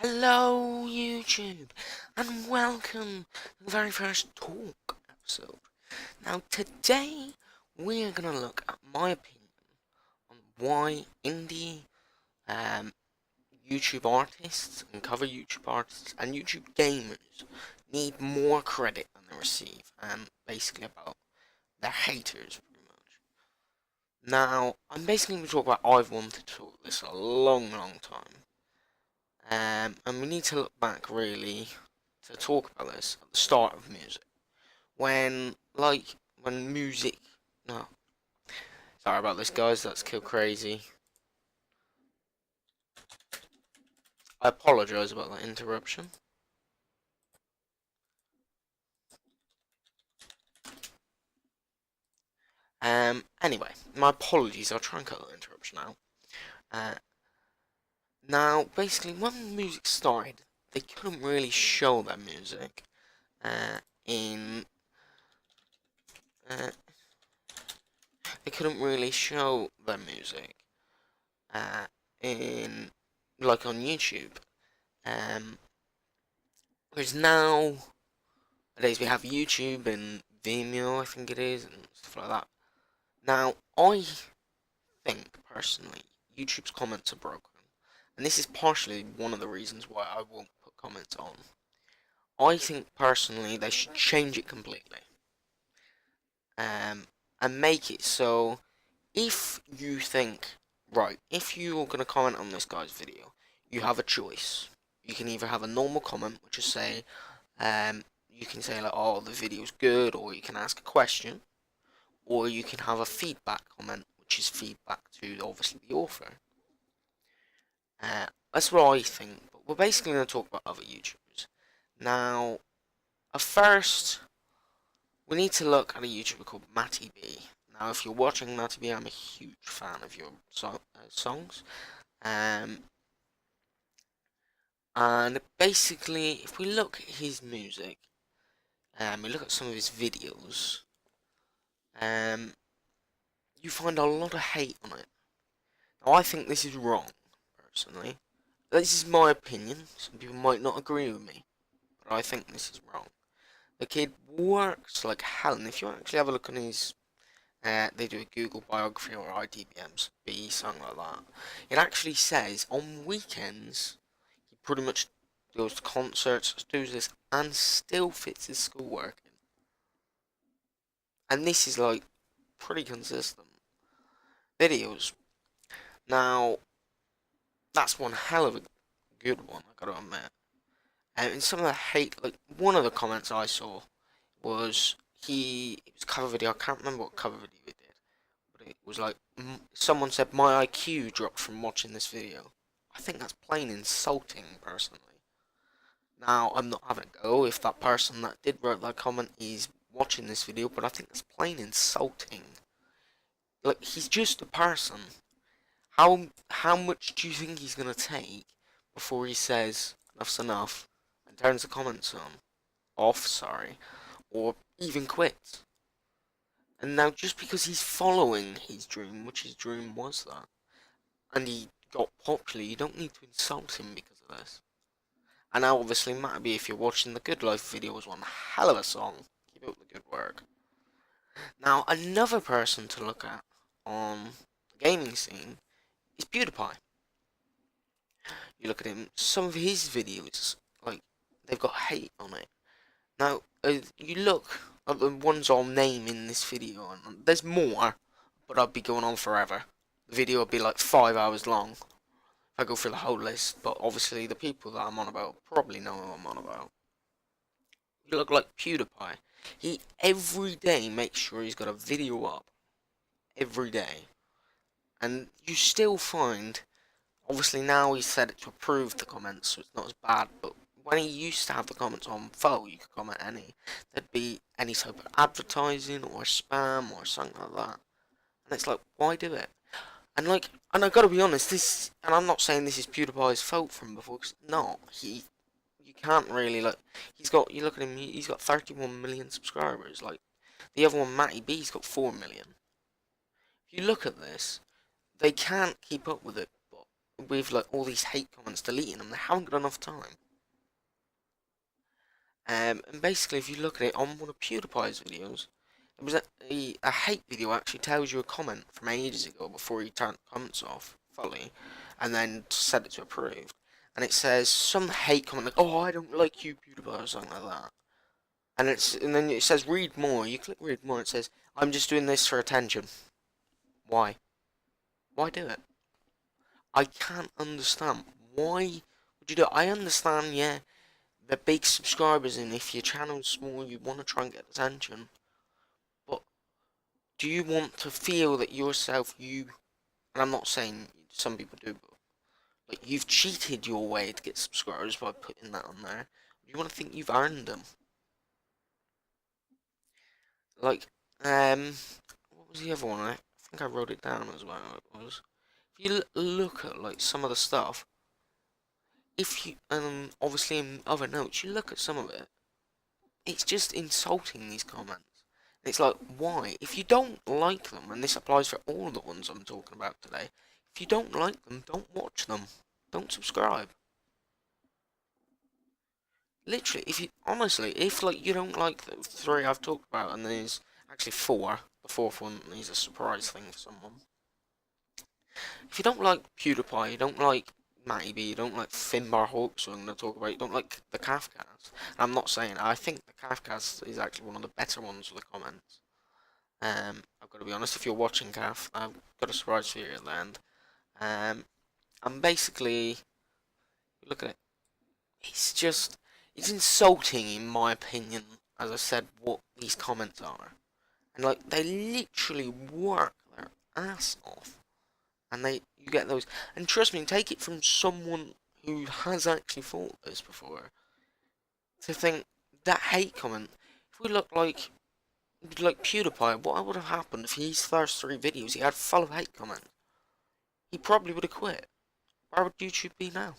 Hello YouTube and welcome to the very first talk episode. Now today we're gonna look at my opinion on why indie YouTube artists and cover YouTube artists and YouTube gamers need more credit than they receive, and basically about their haters pretty much. Now I'm basically going to talk about I've wanted to talk this a long time. And we need to look back really to talk about this at the start of music. When music. No. Sorry about this, guys, that's Kill Crazy. I apologise about that interruption. Anyway, my apologies, I'll try and cut that interruption out. Uh, Now, basically, when music started, they couldn't really show their music in uh, they couldn't really show their music uh, in like on YouTube. Um, Whereas nowadays we have YouTube and Vimeo, I think it is, and stuff like that. Now, I think personally, YouTube's comments are broken, and this is partially one of the reasons why I won't put comments on. I think personally they should change it completely, and make it so if you think, right, if you're going to comment on this guy's video, you have a choice. You can either have a normal comment, which is say, you can say like, oh, the video's good, or you can ask a question, or you can have a feedback comment, which is feedback to obviously the author. That's what I think, but we're basically going to talk about other YouTubers. Now, at first, we need to look at a YouTuber called Matty B. Now, if you're watching Matty B, I'm a huge fan of your songs. Um, and basically, if we look at his music, we look at some of his videos, um, you find a lot of hate on it. Now, I think this is wrong, personally. This is my opinion. Some people might not agree with me, but I think this is wrong. The kid works like hell, and if you actually have a look on his, they do a Google biography or IDBMB, something like that. It actually says on weekends he pretty much goes to concerts, does this, and still fits his schoolwork in. And this is like pretty consistent videos. Now, that's one hell of a good one, I gotta admit. And some of the hate, like one of the comments I saw was it was a cover video. I can't remember what cover video he did, but it was like someone said my IQ dropped from watching this video. I think that's plain insulting, personally. Now I'm not having a go if that person that did write that comment is watching this video, but I think that's plain insulting. Like, he's just a person. How much do you think he's gonna take before he says enough's enough and turns the comments off, sorry, or even quits? And now just because he's following his dream, which his dream was that, and he got popular, you don't need to insult him because of this. And now obviously Mattaby, if you're watching the Good Life video, was one hell of a song. Keep up the good work. Now another person to look at on the gaming scene is PewDiePie. You look at him, some of his videos, like, they've got hate on it. Now, you look at the ones I'll name in this video, and there's more, but I'd be going on forever. The video would be like 5 hours long if I go through the whole list, but obviously the people that I'm on about probably know who I'm on about. You look like PewDiePie. He every day makes sure he's got a video up. Every day. And you still find, obviously now he's set it to approve the comments, so it's not as bad, but when he used to have the comments on full, you could comment any, there'd be any type of advertising or spam or something like that. And it's like, why do it? And like, and I gotta be honest, and I'm not saying this is PewDiePie's fault from before, because no, you can't really, like, you look at him, he's got 31 million subscribers, like, the other one, Matty B's got 4 million. If you look at this, they can't keep up with it, but with like all these hate comments, deleting them. They haven't got enough time. And basically, if you look at it on one of PewDiePie's videos, it was a hate video actually tells you a comment from ages ago before he turned the comments off fully, and then set it to approved. And it says some hate comment like, "Oh, I don't like you, PewDiePie," or something like that. And then it says read more. You click read more. It says, "I'm just doing this for attention." Why? Why do it? I can't understand. Why would you do it? I understand, yeah, the big subscribers, and if your channel's small, you want to try and get attention. But do you want to feel that yourself, and I'm not saying some people do, but like you've cheated your way to get subscribers by putting that on there? Do you want to think you've earned them? Like, what was the other one? I think I wrote it down as well. It was, if you look at like some of the stuff, if you obviously in other notes, you look at some of it, it's just insulting, these comments. It's like, why? If you don't like them, and this applies for all the ones I'm talking about today, if you don't like them, don't watch them. Don't subscribe. Literally, honestly, if like you don't like the 3 I've talked about, and there's actually 4, the 4th one is a surprise thing for someone. If you don't like PewDiePie, you don't like Matty B, you don't like Finbar Hawks, who I'm going to talk about, you don't like the Calfcast. I'm not saying, I think the Calfcast is actually one of the better ones for the comments. I've got to be honest, if you're watching Calf, I've got a surprise for you at the end. And basically, look at it. It's insulting in my opinion, as I said, what these comments are. And like, they literally work their ass off. And you get those, and trust me, take it from someone who has actually thought this before, to think that hate comment, if we look like PewDiePie, what would have happened if his first 3 videos he had full of hate comments? He probably would have quit. Where would YouTube be now?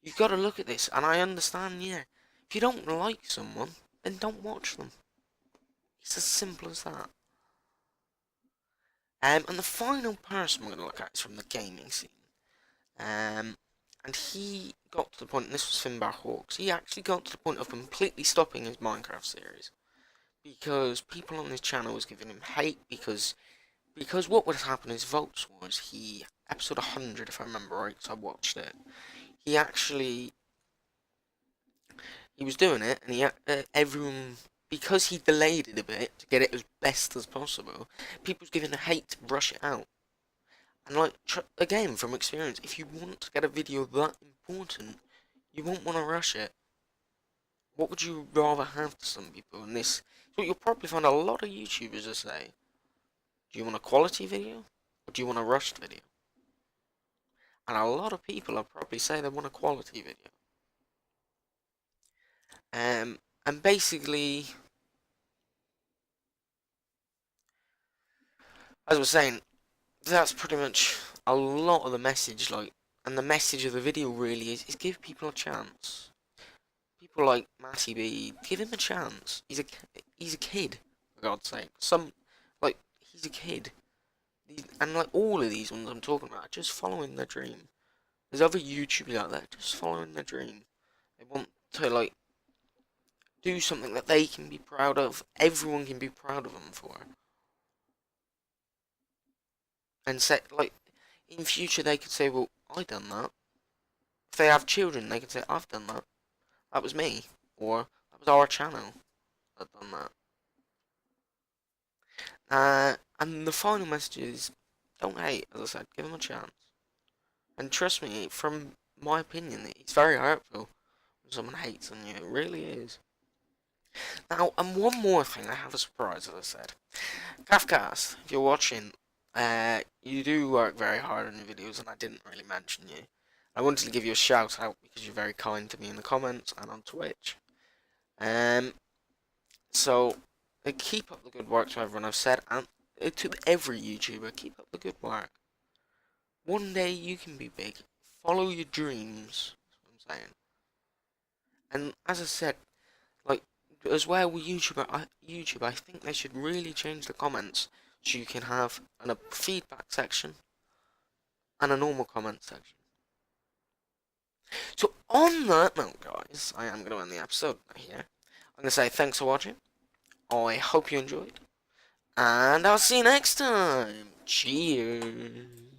You've got to look at this, and I understand, yeah, if you don't like someone, then don't watch them. It's as simple as that. And the final person we're going to look at is from the gaming scene. And he got to the point, and this was Finbar Hawks, he actually got to the point of completely stopping his Minecraft series. Because people on his channel was giving him hate, because what would happen is Volts was, episode 100 if I remember right, because I watched it, he was doing it, and everyone, because he delayed it a bit to get it as best as possible, people was giving him hate to brush it out. And like, again, from experience, if you want to get a video that important, you won't want to rush it. What would you rather have to some people? And this is what you'll probably find a lot of YouTubers will say. Do you want a quality video? Or do you want a rushed video? And a lot of people will probably say they want a quality video. And basically, as I was saying, that's pretty much a lot of the message, like, and the message of the video really is give people a chance. People like Matty B, give him a chance. He's a kid, for God's sake. He's a kid. And like all of these ones I'm talking about are just following their dream. There's other YouTubers out there just following their dream. They want to like do something that they can be proud of. Everyone can be proud of them for. And say, like, in future they could say, well, I done that. If they have children, they can say, I've done that. That was me. Or, that was our channel that done that. And the final message is, don't hate, as I said, give them a chance. And trust me, from my opinion, it's very hurtful when someone hates on you. It really is. Now, and one more thing, I have a surprise, as I said. Calfcast, if you're watching, you do work very hard on your videos, and I didn't really mention you. I wanted to give you a shout out because you're very kind to me in the comments and on Twitch. So keep up the good work to everyone I've said, and to every YouTuber, keep up the good work. One day you can be big. Follow your dreams. That's what I'm saying. And as I said, like as well with YouTube, I think they should really change the comments so you can have a feedback section and a normal comment section. So on that note, guys, I am going to end the episode here. I'm going to say thanks for watching. I hope you enjoyed. And I'll see you next time. Cheers.